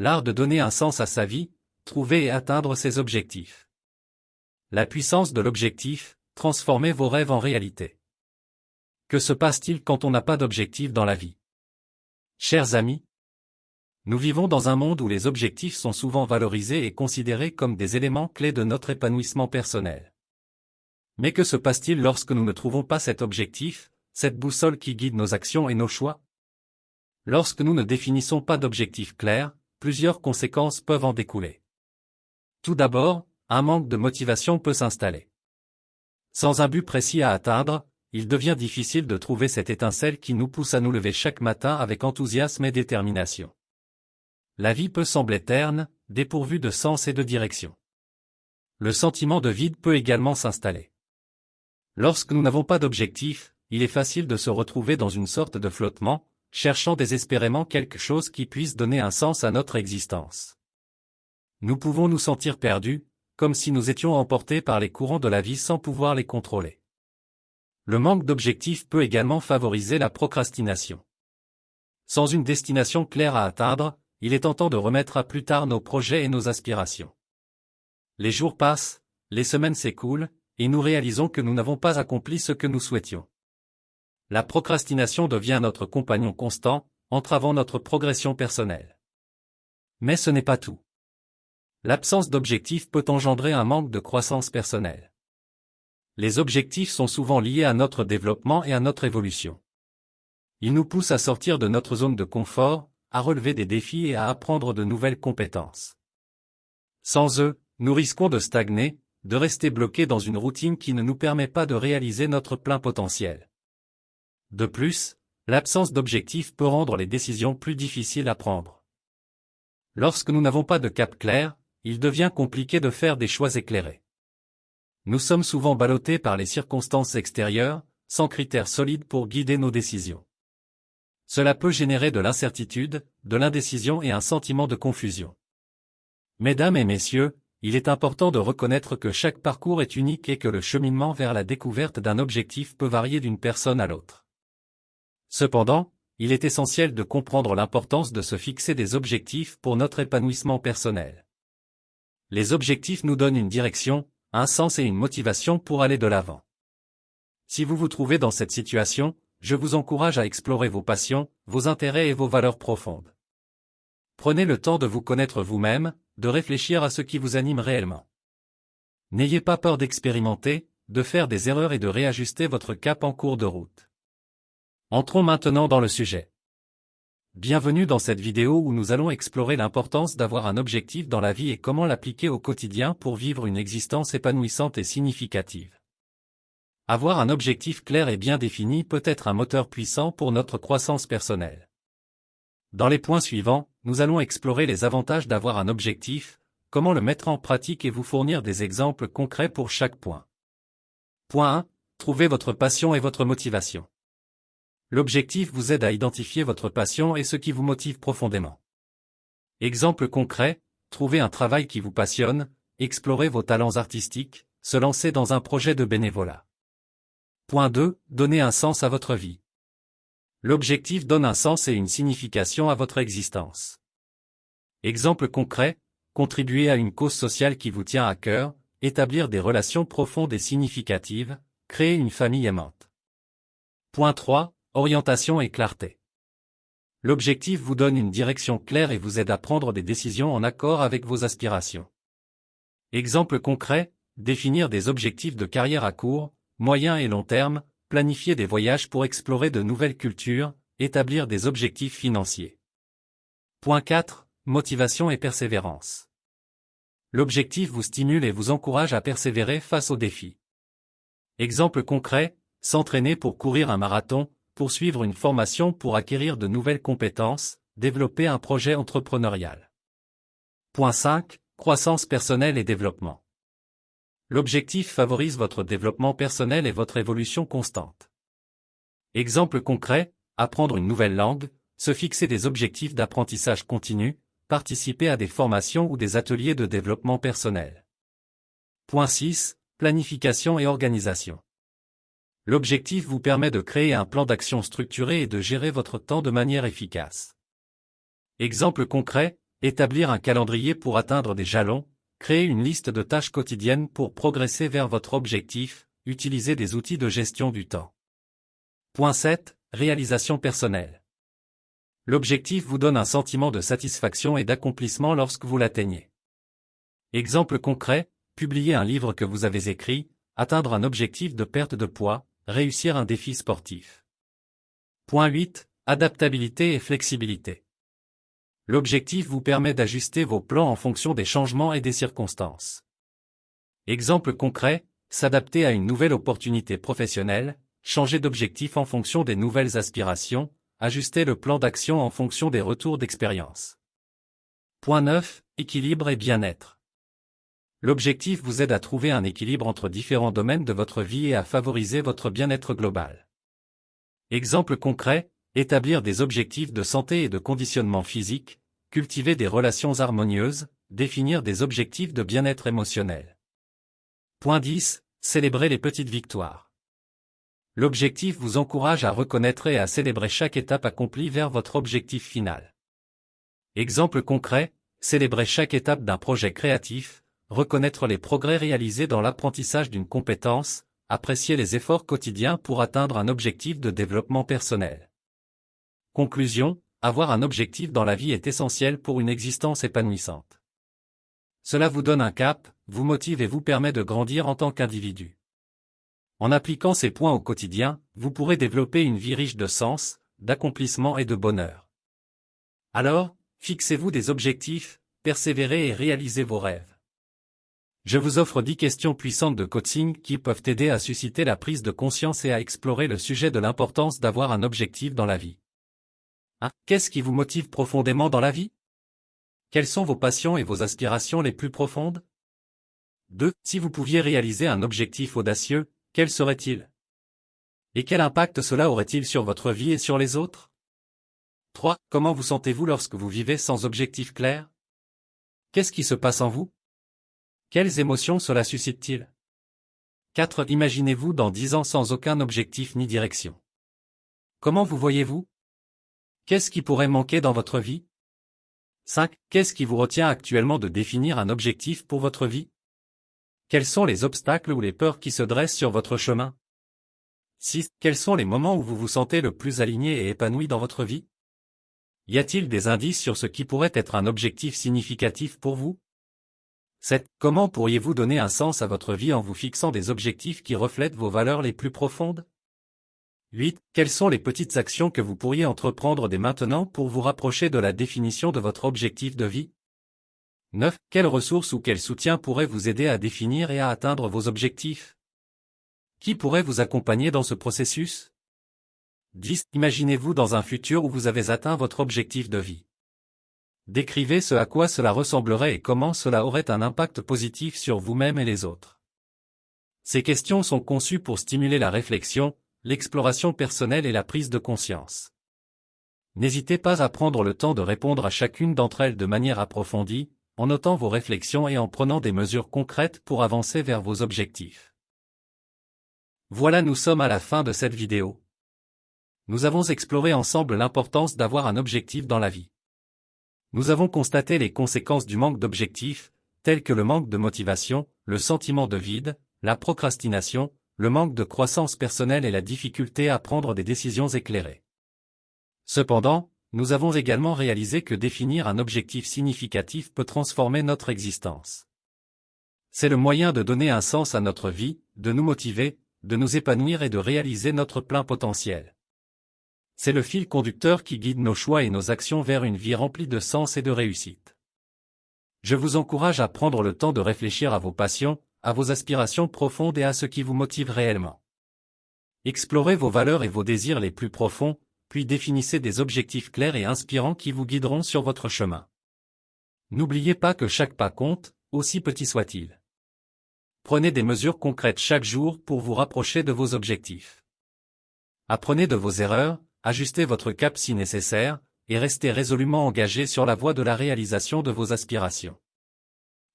L'art de donner un sens à sa vie, trouver et atteindre ses objectifs. La puissance de l'objectif, transformer vos rêves en réalité. Que se passe-t-il quand on n'a pas d'objectif dans la vie? Chers amis, nous vivons dans un monde où les objectifs sont souvent valorisés et considérés comme des éléments clés de notre épanouissement personnel. Mais que se passe-t-il lorsque nous ne trouvons pas cet objectif, cette boussole qui guide nos actions et nos choix? Lorsque nous ne définissons pas d'objectif clair, plusieurs conséquences peuvent en découler. Tout d'abord, un manque de motivation peut s'installer. Sans un but précis à atteindre, il devient difficile de trouver cette étincelle qui nous pousse à nous lever chaque matin avec enthousiasme et détermination. La vie peut sembler terne, dépourvue de sens et de direction. Le sentiment de vide peut également s'installer. Lorsque nous n'avons pas d'objectif, il est facile de se retrouver dans une sorte de flottement, cherchant désespérément quelque chose qui puisse donner un sens à notre existence. Nous pouvons nous sentir perdus, comme si nous étions emportés par les courants de la vie sans pouvoir les contrôler. Le manque d'objectif peut également favoriser la procrastination. Sans une destination claire à atteindre, il est tentant de remettre à plus tard nos projets et nos aspirations. Les jours passent, les semaines s'écoulent, et nous réalisons que nous n'avons pas accompli ce que nous souhaitions. La procrastination devient notre compagnon constant, entravant notre progression personnelle. Mais ce n'est pas tout. L'absence d'objectif peut engendrer un manque de croissance personnelle. Les objectifs sont souvent liés à notre développement et à notre évolution. Ils nous poussent à sortir de notre zone de confort, à relever des défis et à apprendre de nouvelles compétences. Sans eux, nous risquons de stagner, de rester bloqués dans une routine qui ne nous permet pas de réaliser notre plein potentiel. De plus, l'absence d'objectif peut rendre les décisions plus difficiles à prendre. Lorsque nous n'avons pas de cap clair, il devient compliqué de faire des choix éclairés. Nous sommes souvent ballottés par les circonstances extérieures, sans critères solides pour guider nos décisions. Cela peut générer de l'incertitude, de l'indécision et un sentiment de confusion. Mesdames et messieurs, il est important de reconnaître que chaque parcours est unique et que le cheminement vers la découverte d'un objectif peut varier d'une personne à l'autre. Cependant, il est essentiel de comprendre l'importance de se fixer des objectifs pour notre épanouissement personnel. Les objectifs nous donnent une direction, un sens et une motivation pour aller de l'avant. Si vous vous trouvez dans cette situation, je vous encourage à explorer vos passions, vos intérêts et vos valeurs profondes. Prenez le temps de vous connaître vous-même, de réfléchir à ce qui vous anime réellement. N'ayez pas peur d'expérimenter, de faire des erreurs et de réajuster votre cap en cours de route. Entrons maintenant dans le sujet. Bienvenue dans cette vidéo où nous allons explorer l'importance d'avoir un objectif dans la vie et comment l'appliquer au quotidien pour vivre une existence épanouissante et significative. Avoir un objectif clair et bien défini peut être un moteur puissant pour notre croissance personnelle. Dans les points suivants, nous allons explorer les avantages d'avoir un objectif, comment le mettre en pratique et vous fournir des exemples concrets pour chaque point. Point 1. Trouvez votre passion et votre motivation. L'objectif vous aide à identifier votre passion et ce qui vous motive profondément. Exemple concret, trouvez un travail qui vous passionne, explorez vos talents artistiques, se lancer dans un projet de bénévolat. Point 2. Donnez un sens à votre vie. L'objectif donne un sens et une signification à votre existence. Exemple concret, contribuer à une cause sociale qui vous tient à cœur, établir des relations profondes et significatives, créer une famille aimante. Point 3. Orientation et clarté. L'objectif vous donne une direction claire et vous aide à prendre des décisions en accord avec vos aspirations. Exemple concret, définir des objectifs de carrière à court, moyen et long terme, planifier des voyages pour explorer de nouvelles cultures, établir des objectifs financiers. Point 4. Motivation et persévérance. L'objectif vous stimule et vous encourage à persévérer face aux défis. Exemple concret, s'entraîner pour courir un marathon, poursuivre une formation pour acquérir de nouvelles compétences, développer un projet entrepreneurial. Point 5. Croissance personnelle et développement. L'objectif favorise votre développement personnel et votre évolution constante. Exemple concret, apprendre une nouvelle langue, se fixer des objectifs d'apprentissage continu, participer à des formations ou des ateliers de développement personnel. Point 6. Planification et organisation. L'objectif vous permet de créer un plan d'action structuré et de gérer votre temps de manière efficace. Exemple concret, Établir un calendrier pour atteindre des jalons, créer une liste de tâches quotidiennes pour progresser vers votre objectif, utiliser des outils de gestion du temps. Point 7. Réalisation personnelle. L'objectif vous donne un sentiment de satisfaction et d'accomplissement lorsque vous l'atteignez. Exemple concret, publier un livre que vous avez écrit, atteindre un objectif de perte de poids, réussir un défi sportif. Point 8. Adaptabilité et flexibilité. L'objectif vous permet d'ajuster vos plans en fonction des changements et des circonstances. Exemple concret, s'adapter à une nouvelle opportunité professionnelle, changer d'objectif en fonction des nouvelles aspirations, ajuster le plan d'action en fonction des retours d'expérience. Point 9. Équilibre et bien-être. L'objectif vous aide à trouver un équilibre entre différents domaines de votre vie et à favoriser votre bien-être global. Exemple concret, établir des objectifs de santé et de conditionnement physique, cultiver des relations harmonieuses, définir des objectifs de bien-être émotionnel. Point 10. Célébrer les petites victoires. L'objectif vous encourage à reconnaître et à célébrer chaque étape accomplie vers votre objectif final. Exemple concret, célébrer chaque étape d'un projet créatif, reconnaître les progrès réalisés dans l'apprentissage d'une compétence, apprécier les efforts quotidiens pour atteindre un objectif de développement personnel. Conclusion, avoir un objectif dans la vie est essentiel pour une existence épanouissante. Cela vous donne un cap, vous motive et vous permet de grandir en tant qu'individu. En appliquant ces points au quotidien, vous pourrez développer une vie riche de sens, d'accomplissement et de bonheur. Alors, fixez-vous des objectifs, persévérez et réalisez vos rêves. Je vous offre 10 questions puissantes de coaching qui peuvent aider à susciter la prise de conscience et à explorer le sujet de l'importance d'avoir un objectif dans la vie. 1. Qu'est-ce qui vous motive profondément dans la vie? Quelles sont vos passions et vos aspirations les plus profondes? 2. Si vous pouviez réaliser un objectif audacieux, quel serait-il? Et quel impact cela aurait-il sur votre vie et sur les autres? 3. Comment vous sentez-vous lorsque vous vivez sans objectif clair? Qu'est-ce qui se passe en vous? Quelles émotions cela suscite-t-il? 4. Imaginez-vous dans 10 ans sans aucun objectif ni direction. Comment vous voyez-vous? Qu'est-ce qui pourrait manquer dans votre vie? 5. Qu'est-ce qui vous retient actuellement de définir un objectif pour votre vie? Quels sont les obstacles ou les peurs qui se dressent sur votre chemin? 6. Quels sont les moments où vous vous sentez le plus aligné et épanoui dans votre vie? Y a-t-il des indices sur ce qui pourrait être un objectif significatif pour vous? 7. Comment pourriez-vous donner un sens à votre vie en vous fixant des objectifs qui reflètent vos valeurs les plus profondes? 8. Quelles sont les petites actions que vous pourriez entreprendre dès maintenant pour vous rapprocher de la définition de votre objectif de vie? 9. Quelles ressources ou quel soutien pourraient vous aider à définir et à atteindre vos objectifs? Qui pourrait vous accompagner dans ce processus? 10. Imaginez-vous dans un futur où vous avez atteint votre objectif de vie. Décrivez ce à quoi cela ressemblerait et comment cela aurait un impact positif sur vous-même et les autres. Ces questions sont conçues pour stimuler la réflexion, l'exploration personnelle et la prise de conscience. N'hésitez pas à prendre le temps de répondre à chacune d'entre elles de manière approfondie, en notant vos réflexions et en prenant des mesures concrètes pour avancer vers vos objectifs. Voilà, nous sommes à la fin de cette vidéo. Nous avons exploré ensemble l'importance d'avoir un objectif dans la vie. Nous avons constaté les conséquences du manque d'objectifs, tels que le manque de motivation, le sentiment de vide, la procrastination, le manque de croissance personnelle et la difficulté à prendre des décisions éclairées. Cependant, nous avons également réalisé que définir un objectif significatif peut transformer notre existence. C'est le moyen de donner un sens à notre vie, de nous motiver, de nous épanouir et de réaliser notre plein potentiel. C'est le fil conducteur qui guide nos choix et nos actions vers une vie remplie de sens et de réussite. Je vous encourage à prendre le temps de réfléchir à vos passions, à vos aspirations profondes et à ce qui vous motive réellement. Explorez vos valeurs et vos désirs les plus profonds, puis définissez des objectifs clairs et inspirants qui vous guideront sur votre chemin. N'oubliez pas que chaque pas compte, aussi petit soit-il. Prenez des mesures concrètes chaque jour pour vous rapprocher de vos objectifs. Apprenez de vos erreurs, ajustez votre cap si nécessaire, et restez résolument engagé sur la voie de la réalisation de vos aspirations.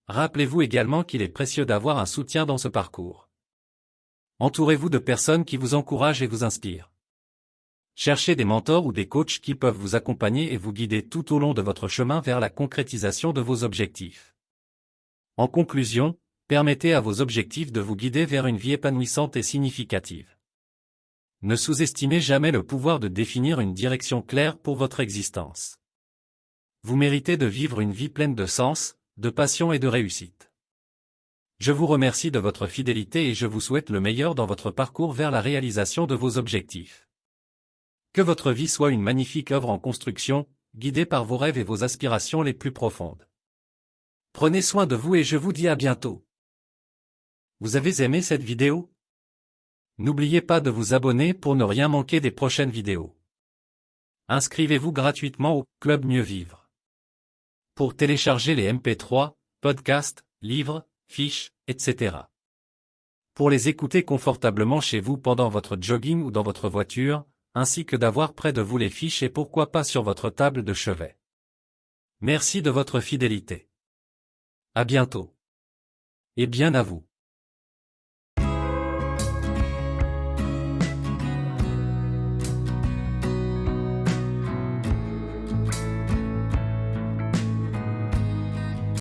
Rappelez-vous également qu'il est précieux d'avoir un soutien dans ce parcours. Entourez-vous de personnes qui vous encouragent et vous inspirent. Cherchez des mentors ou des coachs qui peuvent vous accompagner et vous guider tout au long de votre chemin vers la concrétisation de vos objectifs. En conclusion, permettez à vos objectifs de vous guider vers une vie épanouissante et significative. Ne sous-estimez jamais le pouvoir de définir une direction claire pour votre existence. Vous méritez de vivre une vie pleine de sens, de passion et de réussite. Je vous remercie de votre fidélité et je vous souhaite le meilleur dans votre parcours vers la réalisation de vos objectifs. Que votre vie soit une magnifique œuvre en construction, guidée par vos rêves et vos aspirations les plus profondes. Prenez soin de vous et je vous dis à bientôt. Vous avez aimé cette vidéo? N'oubliez pas de vous abonner pour ne rien manquer des prochaines vidéos. Inscrivez-vous gratuitement au Club Mieux Vivre. Pour télécharger les MP3, podcasts, livres, fiches, etc. Pour les écouter confortablement chez vous pendant votre jogging ou dans votre voiture, ainsi que d'avoir près de vous les fiches et pourquoi pas sur votre table de chevet. Merci de votre fidélité. À bientôt. Et bien à vous.